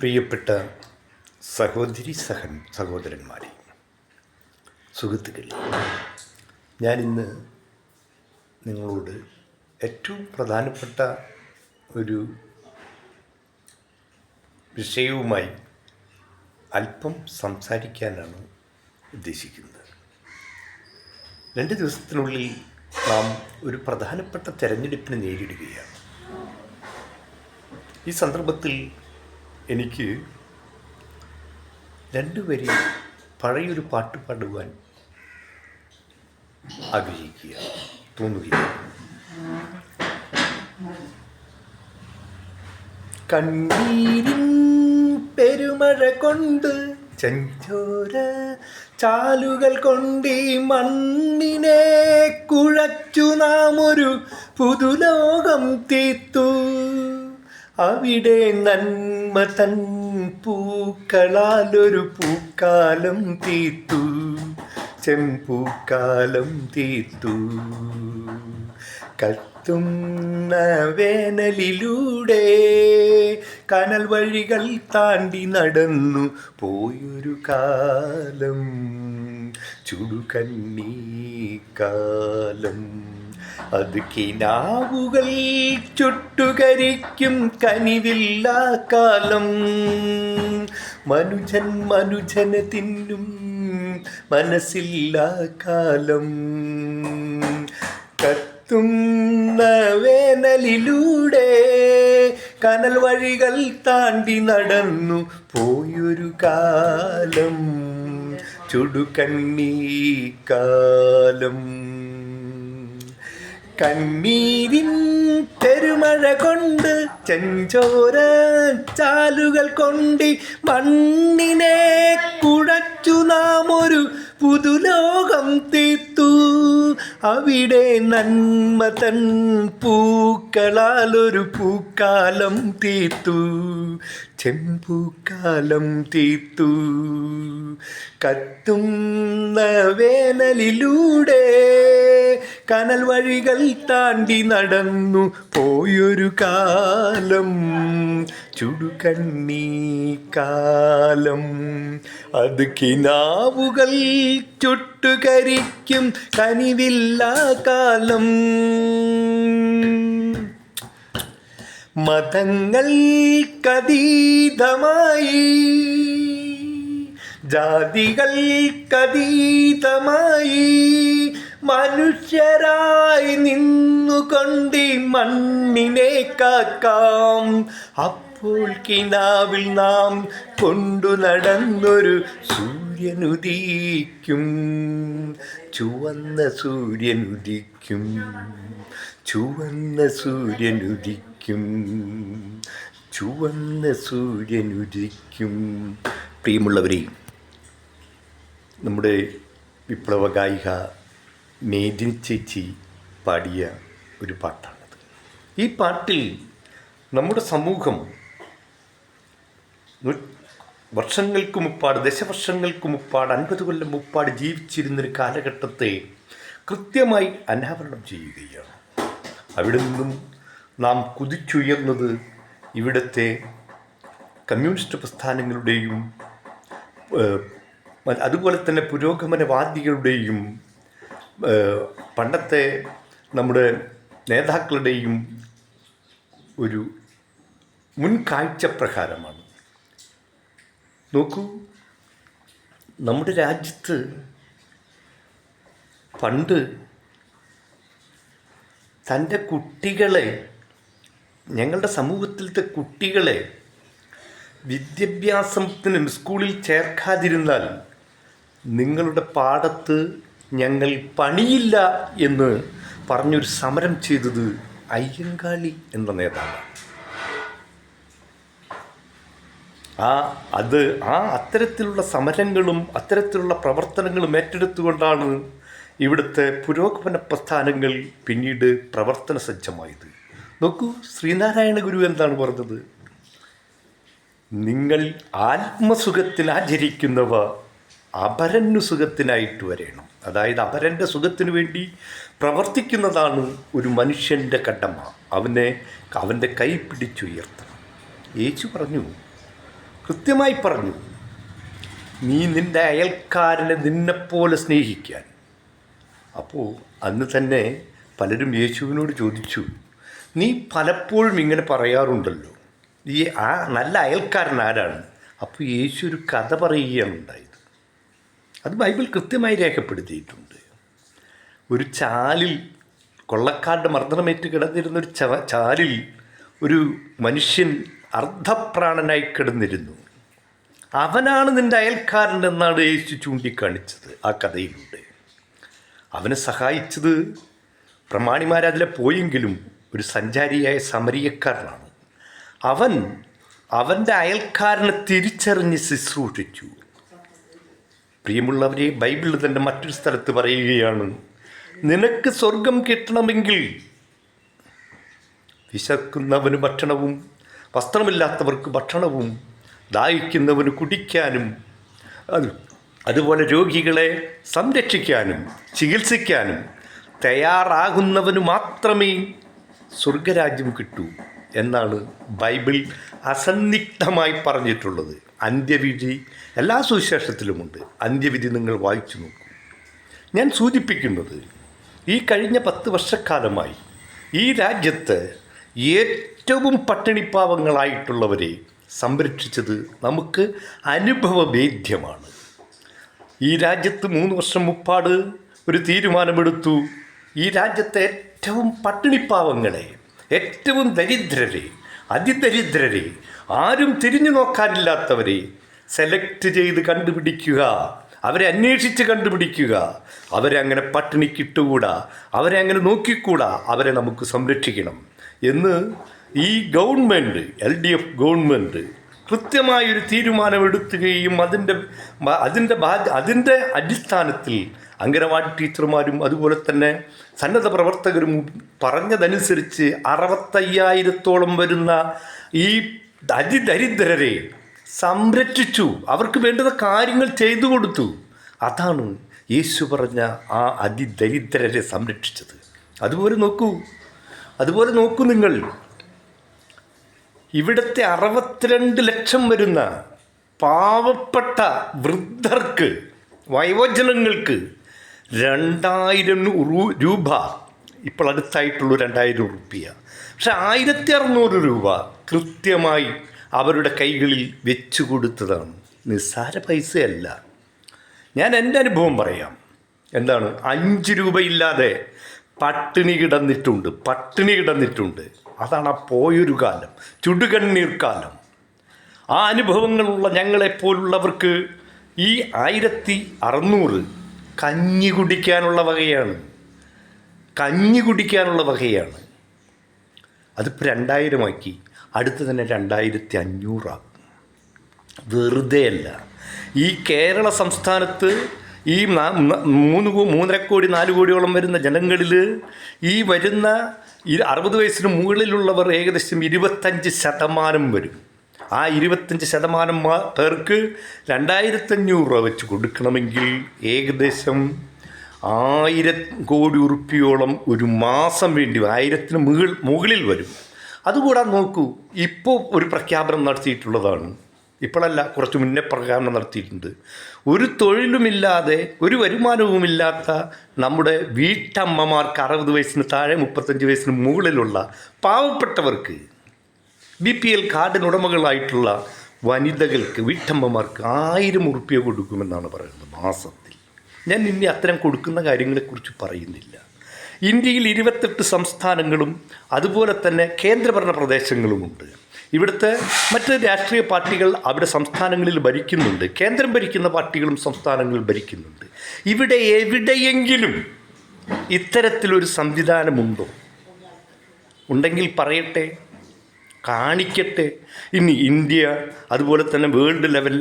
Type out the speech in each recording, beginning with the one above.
പ്രിയപ്പെട്ട സഹോദരന്മാരെ, സുഹൃത്തുക്കളെ, ഞാനിന്ന് നിങ്ങളോട് ഏറ്റവും പ്രധാനപ്പെട്ട ഒരു വിഷയവുമായി അല്പം സംസാരിക്കാനാണ് ഉദ്ദേശിക്കുന്നത്. 2 ദിവസത്തിനുള്ളിൽ നാം ഒരു പ്രധാനപ്പെട്ട തെരഞ്ഞെടുപ്പിനെ നേരിടുകയാണ്. ഈ സന്ദർഭത്തിൽ എനിക്ക് 2 വരി പഴയൊരു പാട്ട് പാടുവാൻ തോന്നുകയാണ്. കണ്ണീരിൻ പെരുമഴ കൊണ്ട് ചെഞ്ചോര ചാലുകൾ കൊണ്ട് മണ്ണിനെ കുഴച്ചു നാം ഒരു പുതുലോകം തീർത്തു. അവിടെ നന്മ തൻ പൂക്കളാലൊരു പൂക്കാലം തീർത്തു, ചെമ്പൂക്കാലം തീർത്തു. കത്തുന്ന വേനലിലൂടെ കനൽ വഴികൾ താണ്ടി നടന്നു പോയൊരു കാലം, ചുടുകണ്ണീ കാലം. അത് കിനാവുകൾ ചുട്ടുകരിക്കും കനിവില്ലാ കാലം. മനുജന് തിന്നും മനസ്സില്ലാ കാലം. കത്തുന്ന വേനലിലൂടെ കനൽ വഴികൾ താണ്ടി നടന്നു പോയൊരു കാലം, ചുടുകണ്ണീ കാലം. കണ്ണീരിൻ പെരുമഴ കൊണ്ട് ചെഞ്ചോര ചാലുകൾ കൊണ്ട് മണ്ണിനെ കുഴച്ചു നാം ഒരു പുതുലോകം തീർത്തു. അവിടെ നന്മ തൻ പൂക്കളാലൊരു പൂക്കാലം തീർത്തു, ചെമ്പൂക്കാലം തീർത്തു. കത്തുന്ന വേനലിലൂടെ കനൽ വഴികൾ താണ്ടി നടന്നു പോയൊരു കാലം, ചുടുകണ്ണീ കാലം. അത് കിനാവുകൾ ചുട്ടുകരിക്കും കനിവില്ലാ കാലം. മതങ്ങൾക്കതീതമായി, ജാതികൾക്കതീതമായി മനുഷ്യരായി നിന്നുകൊണ്ട് മണ്ണിനെ കാക്കാം. അപ്പോൾ കിനാവിൽ നാം കൊണ്ടു നടന്നൊരു സൂര്യനുദിക്കും, ചുവന്ന സൂര്യനുദിക്കും, ചുവന്ന സൂര്യനുദിക്കും, ചുവന്ന സൂര്യനുദിക്കും. പ്രിയമുള്ളവരെ, നമ്മുടെ വിപ്ലവ ഗായിക മേദിനി ചേച്ചി പാടിയ ഒരു പാട്ടാണത്. ഈ പാട്ടിൽ നമ്മുടെ സമൂഹം വർഷങ്ങൾക്ക് മുപ്പാട്, ദശവർഷങ്ങൾക്ക് മുപ്പാട്, 50 കൊല്ലം മുപ്പാട് ജീവിച്ചിരുന്നൊരു കാലഘട്ടത്തെ കൃത്യമായി അനാവരണം ചെയ്യുകയാണ്. അവിടെ നിന്നും നാം കുതിച്ചുയർന്നത് ഇവിടുത്തെ കമ്മ്യൂണിസ്റ്റ് പ്രസ്ഥാനങ്ങളുടെയും അതുപോലെ തന്നെ പുരോഗമനവാദികളുടെയും പണ്ടത്തെ നമ്മുടെ നേതാക്കളുടെയും ഒരു മുൻകാഴ്ച പ്രകാരമാണ്. നോക്കൂ, നമ്മുടെ രാജ്യത്ത് പണ്ട് തൻ്റെ കുട്ടികളെ, ഞങ്ങളുടെ സമൂഹത്തിലത്തെ കുട്ടികളെ വിദ്യാഭ്യാസത്തിനും സ്കൂളിൽ ചേർക്കാതിരുന്നാൽ നിങ്ങളുടെ പാടത്ത് ഞങ്ങൾ പണിയില്ല എന്ന് പറഞ്ഞൊരു സമരം ചെയ്തത് അയ്യങ്കാളി എന്ന നേതാവാണ്. അത്തരത്തിലുള്ള സമരങ്ങളും അത്തരത്തിലുള്ള പ്രവർത്തനങ്ങളും ഏറ്റെടുത്തുകൊണ്ടാണ് ഇവിടുത്തെ പുരോഗമന പ്രസ്ഥാനങ്ങൾ പിന്നീട് പ്രവർത്തന സജ്ജമായത്. നോക്കൂ, ശ്രീനാരായണ ഗുരു എന്താണ് പറഞ്ഞത്? നിങ്ങൾ ആത്മസുഖത്തിനാചരിക്കുന്നവ അപരന് സുഖത്തിനായിട്ട് വരേണം. അതായത് അപരൻ്റെ സുഖത്തിന് വേണ്ടി പ്രവർത്തിക്കുന്നതാണ് ഒരു മനുഷ്യൻ്റെ കടമ. അവൻ്റെ കൈ പിടിച്ചുയർത്തണം. യേശു പറഞ്ഞു, കൃത്യമായി പറഞ്ഞു, നീ നിൻ്റെ അയൽക്കാരനെ നിന്നെപ്പോലെ സ്നേഹിക്കാൻ. അപ്പോൾ അന്ന് തന്നെ പലരും യേശുവിനോട് ചോദിച്ചു, നീ പലപ്പോഴും ഇങ്ങനെ പറയാറുണ്ടല്ലോ, ഈ ആ നല്ല അയൽക്കാരൻ ആരാണ്? അപ്പോൾ യേശു ഒരു കഥ പറയുകയാണ് ഉണ്ടായത്. അത് ബൈബിൾ കൃത്യമായി രേഖപ്പെടുത്തിയിട്ടുണ്ട്. ഒരു ചാലിൽ, കൊള്ളക്കാരുടെ മർദ്ദനമേറ്റ് കിടന്നിരുന്നൊരു ചാലിൽ ഒരു മനുഷ്യൻ അർദ്ധപ്രാണനായി കിടന്നിരുന്നു. അവനാണ് നിൻ്റെ അയൽക്കാരൻ എന്നാണ് യേശു ചൂണ്ടിക്കാണിച്ചത് ആ കഥയിലൂടെ. അവനെ സഹായിച്ചത് പ്രമാണിമാരതിലെ പോയെങ്കിലും ഒരു സഞ്ചാരിയായ സമരിയക്കാരനാണ്. അവൻ്റെ അയൽക്കാരനെ തിരിച്ചറിഞ്ഞ് ശുശ്രൂഷിച്ചു. പ്രിയമുള്ളവരെ, ബൈബിളിൽ തന്നെ മറ്റൊരു സ്ഥലത്ത് പറയുകയാണ്, നിനക്ക് സ്വർഗം കിട്ടണമെങ്കിൽ വിശക്കുന്നവന് ഭക്ഷണവും, വസ്ത്രമില്ലാത്തവർക്ക് ഭക്ഷണവും, ദാഹിക്കുന്നവന് കുടിക്കാനും, അതുപോലെ രോഗികളെ സംരക്ഷിക്കാനും ചികിത്സിക്കാനും തയ്യാറാകുന്നവന് മാത്രമേ സ്വർഗരാജ്യം കിട്ടൂ എന്നാണ് ബൈബിൾ അസന്നിഗ്ധമായി പറഞ്ഞിട്ടുള്ളത്. അന്ത്യവിധി എല്ലാ സുവിശേഷത്തിലുമുണ്ട്. അന്ത്യവിധി നിങ്ങൾ വായിച്ചു നോക്കൂ. ഞാൻ സൂചിപ്പിക്കുന്നത്, ഈ കഴിഞ്ഞ 10 വർഷക്കാലമായി ഈ രാജ്യത്ത് ഏറ്റവും പട്ടിണിപ്പാവങ്ങളായിട്ടുള്ളവരെ സംരക്ഷിച്ചത് നമുക്ക് അനുഭവവേദ്യമാണ്. ഈ രാജ്യത്ത് 3 വർഷം മുപ്പാട് ഒരു തീരുമാനമെടുത്തു. ഈ രാജ്യത്തെ ഏറ്റവും പട്ടിണിപ്പാവങ്ങളെ, ഏറ്റവും ദരിദ്രരെ, അതിദരിദ്രരെ, ആരും തിരിഞ്ഞു നോക്കാനില്ലാത്തവരെ സെലക്ട് ചെയ്ത് കണ്ടുപിടിക്കുക, അവരെ അന്വേഷിച്ച് കണ്ടുപിടിക്കുക. അവരെ അങ്ങനെ പട്ടിണിക്കിട്ടുകൂടാ, അവരെ അങ്ങനെ നോക്കിക്കൂടാ, അവരെ നമുക്ക് സംരക്ഷിക്കണം എന്ന് ഈ ഗവൺമെൻറ്, LDF ഗവൺമെൻറ് കൃത്യമായൊരു തീരുമാനമെടുക്കുകയും അതിൻ്റെ അടിസ്ഥാനത്തിൽ അംഗനവാടി ടീച്ചർമാരും അതുപോലെ തന്നെ സന്നദ്ധ പ്രവർത്തകരും പറഞ്ഞതനുസരിച്ച് 65,000-ഓളം വരുന്ന ഈ അതിദരിദ്രരെ സംരക്ഷിച്ചു. അവർക്ക് വേണ്ടുന്ന കാര്യങ്ങൾ ചെയ്തു കൊടുത്തു. അതാണ് യേശു പറഞ്ഞ ആ അതിദരിദ്രരെ സംരക്ഷിച്ചത്. അതുപോലെ നോക്കൂ നിങ്ങൾ, ഇവിടുത്തെ 62 ലക്ഷം വരുന്ന പാവപ്പെട്ട വൃദ്ധർക്ക്, വയോജനങ്ങൾക്ക് 2,000 രൂപ, ഇപ്പോൾ അടുത്തായിട്ടുള്ളൂ 2,000 റുപ്യ, പക്ഷെ 1,600 രൂപ കൃത്യമായി അവരുടെ കൈകളിൽ വെച്ചു കൊടുത്തതാണ്. നിസ്സാര പൈസയല്ല. ഞാൻ എൻ്റെ അനുഭവം പറയാം. എന്താണ്, 5 രൂപയില്ലാതെ പട്ടിണി കിടന്നിട്ടുണ്ട്. അതാണ് ആ പോയൊരു കാലം, ചുടുകണ്ണീർ കാലം. ആ അനുഭവങ്ങളുള്ള ഞങ്ങളെപ്പോലുള്ളവർക്ക് ഈ 1,600 കഞ്ഞി കുടിക്കാനുള്ള വകയാണ്. അതിപ്പോൾ 2,000 ആക്കി, അടുത്ത് തന്നെ 2,500 ആക്കും. വെറുതെയല്ല. ഈ കേരള സംസ്ഥാനത്ത് ഈ 3 കോടി 4 കോടിയോളം വരുന്ന ജനങ്ങളിൽ ഈ വരുന്ന 60 വയസ്സിന് മുകളിലുള്ളവർ ഏകദേശം 25% വരും. ആ 25% പേർക്ക് 2,500 രൂപ വെച്ച് കൊടുക്കണമെങ്കിൽ ഏകദേശം 1,000 കോടി ഉറുപ്പിയോളം ഒരു മാസം വേണ്ടി 1,000-ന് മുകളിൽ വരും. അതുകൂടാതെ നോക്കൂ, ഇപ്പോൾ ഒരു പ്രഖ്യാപനം നടത്തിയിട്ടുള്ളതാണ്. ഇപ്പോഴല്ല, കുറച്ച് മുന്നേ പ്രഖ്യാപനം നടത്തിയിട്ടുണ്ട്. ഒരു തൊഴിലുമില്ലാതെ, ഒരു വരുമാനവുമില്ലാത്ത നമ്മുടെ വീട്ടമ്മമാർക്ക്, 60 വയസ്സിന് താഴെ 35 വയസ്സിന് മുകളിലുള്ള പാവപ്പെട്ടവർക്ക്, BPL കാർഡിനുടമകളായിട്ടുള്ള വനിതകൾക്ക്, വീട്ടമ്മമാർക്ക് 1,000 ഉറുപ്പിക കൊടുക്കുമെന്നാണ് പറയുന്നത് മാസത്തിൽ. ഞാൻ ഇനി അത്തരം കൊടുക്കുന്ന കാര്യങ്ങളെക്കുറിച്ച് പറയുന്നില്ല. ഇന്ത്യയിൽ 28 സംസ്ഥാനങ്ങളും അതുപോലെ തന്നെ കേന്ദ്രഭരണ പ്രദേശങ്ങളുമുണ്ട്. ഇവിടുത്തെ മറ്റ് രാഷ്ട്രീയ പാർട്ടികൾ അവിടെ സംസ്ഥാനങ്ങളിൽ ഭരിക്കുന്നുണ്ട്. കേന്ദ്രം ഭരിക്കുന്ന പാർട്ടികളും സംസ്ഥാനങ്ങളിൽ ഭരിക്കുന്നുണ്ട്. ഇവിടെ എവിടെയെങ്കിലും ഇത്തരത്തിലൊരു സംവിധാനമുണ്ടോ? ഉണ്ടെങ്കിൽ പറയട്ടെ, കാണിക്കട്ടെ. ഇനി ഇന്ത്യ, അതുപോലെ തന്നെ വേൾഡ് ലെവൽ,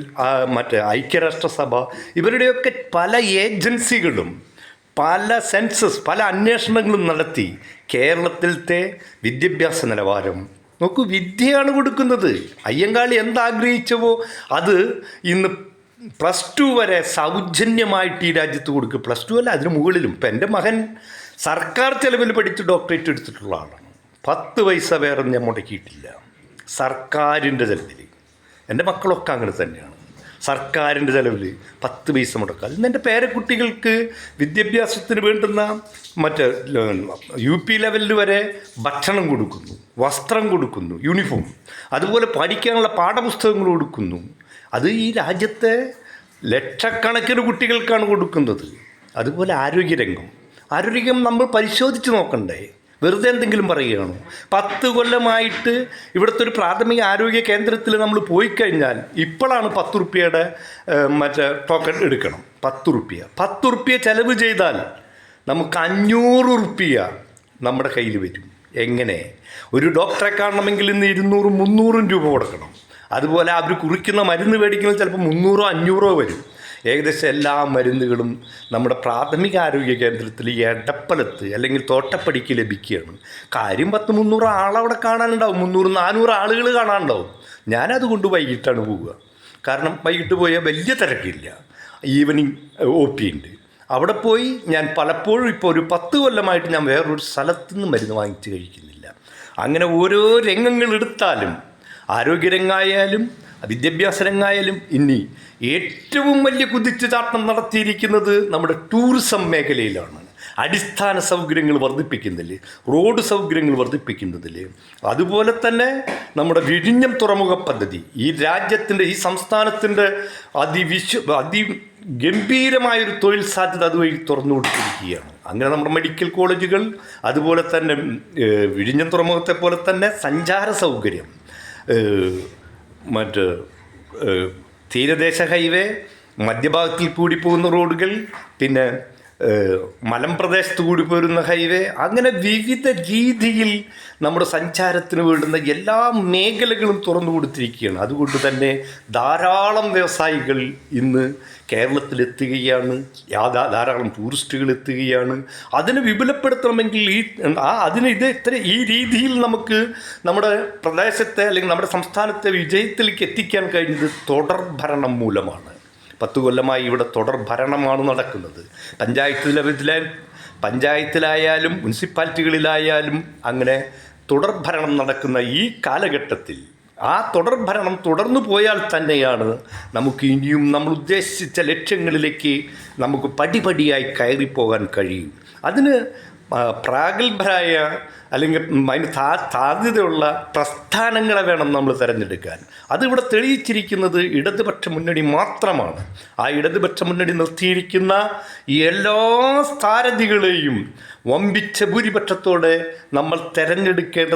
മറ്റേ ഐക്യരാഷ്ട്രസഭ, ഇവരുടെയൊക്കെ പല ഏജൻസികളും പല സെൻസസ്, പല അന്വേഷണങ്ങളും നടത്തി കേരളത്തിലത്തെ വിദ്യാഭ്യാസ നിലവാരം നോക്കൂ. വിദ്യയാണ് കൊടുക്കുന്നത്. അയ്യങ്കാളി എന്താഗ്രഹിച്ചവോ അത് ഇന്ന് +2 വരെ സൗജന്യമായിട്ട് ഈ രാജ്യത്ത് കൊടുക്കുക. +2 അല്ല, അതിന് മുകളിലും. ഇപ്പം എൻ്റെ മകൻ സർക്കാർ ചെലവിൽ പഠിച്ച് ഡോക്ടറേറ്റ് എടുത്തിട്ടുള്ള ആളാണ്. 10 പൈസ വേറെ ഞാൻ മുടക്കിയിട്ടില്ല, സർക്കാരിൻ്റെ ചെലവിൽ. എൻ്റെ മക്കളൊക്കെ അങ്ങനെ തന്നെയാണ്. സർക്കാരിൻ്റെ ചിലവിൽ 10 പൈസ മുടക്കുക. ഇന്ന് എൻ്റെ പേരക്കുട്ടികൾക്ക് വിദ്യാഭ്യാസത്തിന് വേണ്ടുന്ന മറ്റേ UP ലെവലിൽ വരെ ഭക്ഷണം കൊടുക്കുന്നു, വസ്ത്രം കൊടുക്കുന്നു, യൂണിഫോം, അതുപോലെ പഠിക്കാനുള്ള പാഠപുസ്തകങ്ങൾ കൊടുക്കുന്നു. അത് ഈ രാജ്യത്തെ ലക്ഷക്കണക്കിന് കുട്ടികൾക്കാണ് കൊടുക്കുന്നത്. അതുപോലെ ആരോഗ്യം നമ്മൾ പരിശോധിച്ച് നോക്കണ്ടേ? വെറുതെ എന്തെങ്കിലും പറയുകയാണോ? 10 കൊല്ലമായിട്ട് ഇവിടുത്തെ ഒരു പ്രാഥമിക ആരോഗ്യ കേന്ദ്രത്തിൽ നമ്മൾ പോയി കഴിഞ്ഞാൽ ഇപ്പോഴാണ് 10 റുപ്യയുടെ മറ്റേ ടോക്കൺ എടുക്കണം. 10 റുപ്യ ചിലവ് ചെയ്താൽ നമുക്ക് 500 റുപ്യ നമ്മുടെ കയ്യിൽ വരും. എങ്ങനെ? ഒരു ഡോക്ടറെ കാണണമെങ്കിൽ ഇന്ന് 200-300 രൂപ കൊടുക്കണം. അതുപോലെ അവർ കുറിക്കുന്ന മരുന്ന് മേടിക്കുന്നത് ചിലപ്പോൾ 300-500 വരും. ഏകദേശം എല്ലാ മരുന്നുകളും നമ്മുടെ പ്രാഥമിക ആരോഗ്യ കേന്ദ്രത്തിൽ എടപ്പലത്ത് അല്ലെങ്കിൽ തോട്ടപ്പടിക്ക് ലഭിക്കുകയാണ്. കാര്യം 100-300 ആളവിടെ കാണാനുണ്ടാവും, 300-400 ആളുകൾ കാണാനുണ്ടാവും. ഞാനതുകൊണ്ട് വൈകിട്ടാണ് പോവുക. കാരണം വൈകിട്ട് പോയാൽ വലിയ തിരക്കില്ല. ഈവനിങ് OP ഉണ്ട്. അവിടെ പോയി ഞാൻ പലപ്പോഴും ഇപ്പോൾ ഒരു 10 കൊല്ലമായിട്ട് ഞാൻ വേറൊരു സ്ഥലത്തു നിന്ന് മരുന്ന് വാങ്ങിച്ച് കഴിക്കുന്നില്ല. അങ്ങനെ ഓരോ രംഗങ്ങൾ എടുത്താലും, ആരോഗ്യരംഗമായാലും വിദ്യാഭ്യാസ രംഗമായാലും ഇനി ഏറ്റവും വലിയ കുതിച്ചുചാട്ടം നടത്തിയിരിക്കുന്നത് നമ്മുടെ ടൂറിസം മേഖലയിലാണ്. അടിസ്ഥാന സൗകര്യങ്ങൾ വർദ്ധിപ്പിക്കുന്നതിൽ, റോഡ് സൗകര്യങ്ങൾ വർദ്ധിപ്പിക്കുന്നതിൽ, അതുപോലെ തന്നെ നമ്മുടെ വിഴിഞ്ഞം തുറമുഖ പദ്ധതി ഈ രാജ്യത്തിൻ്റെ, ഈ സംസ്ഥാനത്തിൻ്റെ അതിഗംഭീരമായൊരു തൊഴിൽ സാധ്യത അതുവഴി തുറന്നു കൊടുത്തിരിക്കുകയാണ്. അങ്ങനെ നമ്മുടെ മെഡിക്കൽ കോളേജുകൾ, അതുപോലെ തന്നെ വിഴിഞ്ഞം തുറമുഖത്തെ പോലെ തന്നെ സഞ്ചാര സൗകര്യം, മറ്റ് തീരദേശ ഹൈവേ, മധ്യഭാഗത്തിൽ കൂടി പോകുന്ന റോഡുകൾ, പിന്നെ മലമ്പ്രദേശത്ത് കൂടി പോരുന്ന ഹൈവേ, അങ്ങനെ വിവിധ രീതിയിൽ നമ്മുടെ സഞ്ചാരത്തിന് വേണ്ടുന്ന എല്ലാ മേഖലകളും തുറന്നു കൊടുത്തിരിക്കുകയാണ്. അതുകൊണ്ട് തന്നെ ധാരാളം വ്യവസായികൾ ഇന്ന് കേരളത്തിലെത്തുകയാണ്, ധാരാളം ടൂറിസ്റ്റുകൾ എത്തുകയാണ്. അതിനെ വിപുലപ്പെടുത്തണമെങ്കിൽ ഈ രീതിയിൽ നമുക്ക് നമ്മുടെ പ്രദേശത്തെ അല്ലെങ്കിൽ നമ്മുടെ സംസ്ഥാനത്തെ വിജയത്തിലേക്ക് എത്തിക്കാൻ കഴിഞ്ഞത് തുടർ ഭരണം മൂലമാണ്. 10 കൊല്ലമായി ഇവിടെ തുടർ ഭരണമാണ് നടക്കുന്നത്. പഞ്ചായത്തിലായാലും മുനിസിപ്പാലിറ്റികളിലായാലും അങ്ങനെ തുടർ ഭരണം നടക്കുന്ന ഈ കാലഘട്ടത്തിൽ ആ തുടർ ഭരണം തുടർന്നു പോയാൽ തന്നെയാണ് നമുക്ക് ഇനിയും നമ്മൾ ഉദ്ദേശിച്ച ലക്ഷ്യങ്ങളിലേക്ക് നമുക്ക് പടിപടിയായി കയറിപ്പോകാൻ കഴിയും. അതിന് പ്രാഗൽഭരായ അല്ലെങ്കിൽ അതിന് സാധ്യതയുള്ള പ്രസ്ഥാനങ്ങളെ വേണം നമ്മൾ തിരഞ്ഞെടുക്കാൻ. അതിവിടെ തെളിയിച്ചിരിക്കുന്നത് ഇടതുപക്ഷ മുന്നണി മാത്രമാണ്. ആ ഇടതുപക്ഷ മുന്നണി നിർത്തിയിരിക്കുന്ന എല്ലാ സ്ഥാനാർത്ഥികളെയും വമ്പിച്ച ഭൂരിപക്ഷത്തോടെ നമ്മൾ തിരഞ്ഞെടുക്കേണ്ടത്